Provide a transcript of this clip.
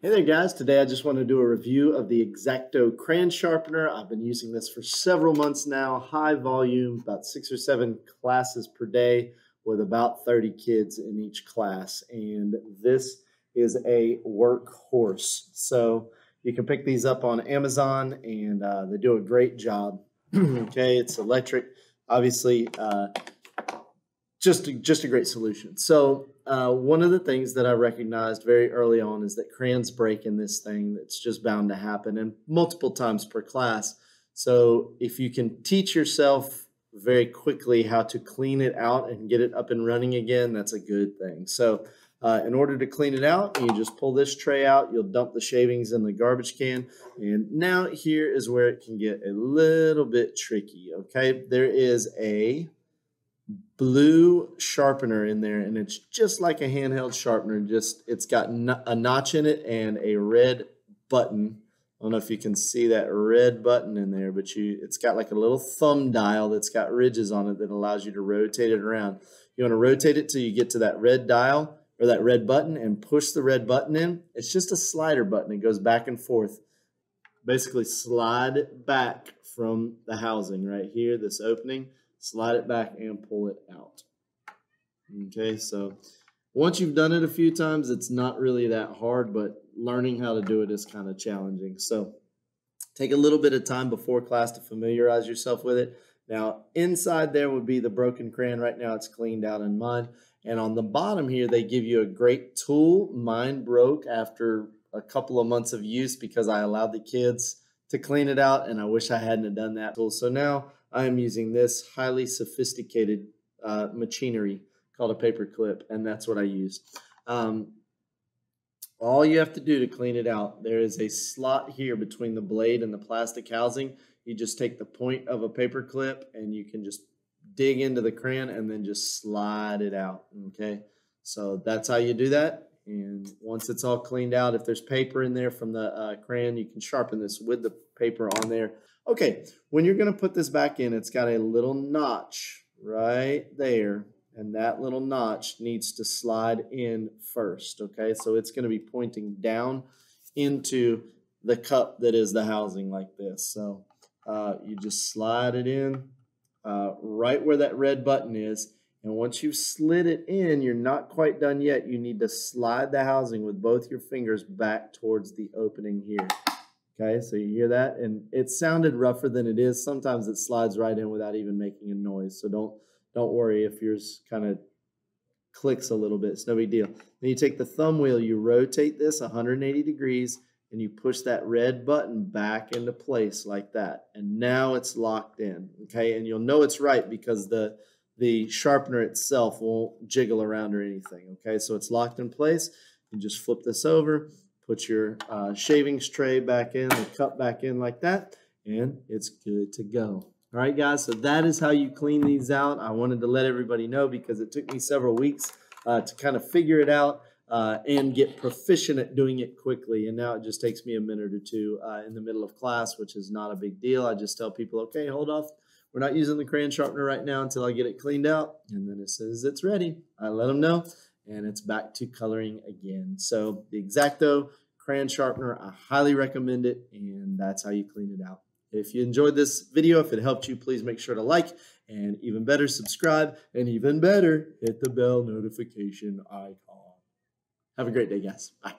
Hey there guys, today I just want to do a review of the X-Acto Crayon Sharpener. I've been using this for several months now, high volume, about 6 or 7 classes per day with about 30 kids in each class. And this is a workhorse. So you can pick these up on Amazon and they do a great job. Okay, it's electric, obviously. Just a great solution. So one of the things that I recognized very early on is that crayons break in this thing. That's just bound to happen, and multiple times per class. So if you can teach yourself very quickly how to clean it out and get it up and running again, that's a good thing. So in order to clean it out, you just pull this tray out, you'll dump the shavings in the garbage can, and now here is where it can get a little bit tricky, okay? There is a blue sharpener in there, and it's just like a handheld sharpener, just it's got a notch in it and a red button. I don't know if you can see that red button in there, but it's got like a little thumb dial that's got ridges on it that allows you to rotate it around. You want to rotate it till you get to that red dial or that red button and push the red button in. It's just a slider button. It goes back and forth. Basically slide it back from the housing right here, this opening. Slide it back and pull it out. Okay, so once you've done it a few times, it's not really that hard, but learning how to do it is kind of challenging. So take a little bit of time before class to familiarize yourself with it. Now, inside there would be the broken crayon. Right now it's cleaned out in mine. And on the bottom here, they give you a great tool. Mine broke after a couple of months of use because I allowed the kids to clean it out, and I wish I hadn't done that tool. So now I am using this highly sophisticated machinery called a paper clip, and that's what I use. All you have to do to clean it out, there is a slot here between the blade and the plastic housing. You just take the point of a paper clip and you can just dig into the crayon and then just slide it out, okay? So that's how you do that. And once it's all cleaned out, if there's paper in there from the crayon, you can sharpen this with the paper on there. Okay, when you're going to put this back in, it's got a little notch right there, and that little notch needs to slide in first, okay? So it's going to be pointing down into the cup that is the housing like this. So you just slide it in right where that red button is. And once you've slid it in, you're not quite done yet. You need to slide the housing with both your fingers back towards the opening here. Okay, so you hear that? And it sounded rougher than it is. Sometimes it slides right in without even making a noise. So don't worry if yours kind of clicks a little bit. It's no big deal. Then you take the thumb wheel, you rotate this 180 degrees, and you push that red button back into place like that. And now it's locked in, okay? And you'll know it's right because the sharpener itself won't jiggle around or anything, okay? So it's locked in place. You just flip this over, put your shavings tray back in, the cup back in like that, and it's good to go. All right, guys, so that is how you clean these out. I wanted to let everybody know because it took me several weeks to kind of figure it out and get proficient at doing it quickly. And now it just takes me a minute or two in the middle of class, which is not a big deal. I just tell people, okay, hold off. We're not using the crayon sharpener right now until I get it cleaned out. And then as soon as it's ready, I let them know, and it's back to coloring again. So the X-Acto Crayon Sharpener, I highly recommend it, and that's how you clean it out. If you enjoyed this video, if it helped you, please make sure to like, and even better, subscribe, and even better, hit the bell notification icon. Have a great day, guys. Bye.